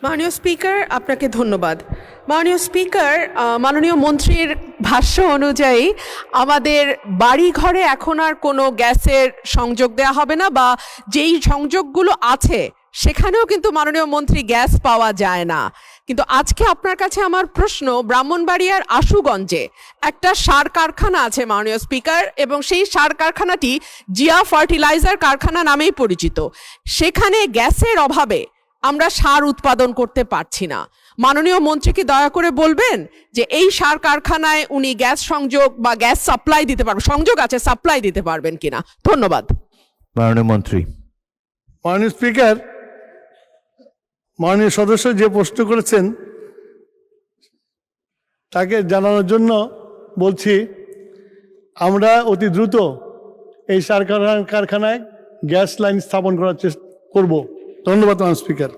মাননীয় স্পিকার, আপনাকে ধন্যবাদ। মাননীয় স্পিকার, মাননীয় মন্ত্রীর ভাষ্য অনুযায়ী আমাদের বাড়ি ঘরে এখন আর কোনো গ্যাসের সংযোগ দেওয়া হবে না, বা যেই সংযোগগুলো আছে সেখানেও কিন্তু মাননীয় মন্ত্রী গ্যাস পাওয়া যায় না। কিন্তু আজকে আপনার কাছে আমার প্রশ্ন, ব্রাহ্মণবাড়িয়ার আশুগঞ্জে একটা সার কারখানা আছে মাননীয় স্পিকার, এবং সেই সার কারখানাটি জিয়া ফার্টিলাইজার কারখানা নামেই পরিচিত। সেখানে গ্যাসের অভাবে আমরা সার উৎপাদন করতে পারছি না। মাননীয় মন্ত্রী কি দয়া করে বলবেন যে এই সার কারখানায় উনি গ্যাস সংযোগ বা গ্যাস সাপ্লাই দিতে পারবেন, সংযোগ আছে, সাপ্লাই দিতে পারবেন কিনা? ধন্যবাদ। মাননীয় মন্ত্রী। মাননীয় স্পিকার, মাননীয় সদস্য যে প্রশ্ন করেছেন তাকে জানানোর জন্য বলছি, আমরা অতি দ্রুত এই সার কারখানায় গ্যাস লাইন স্থাপন করার চেষ্টা করব। ধন্যবাদ মাননীয় স্পিকার।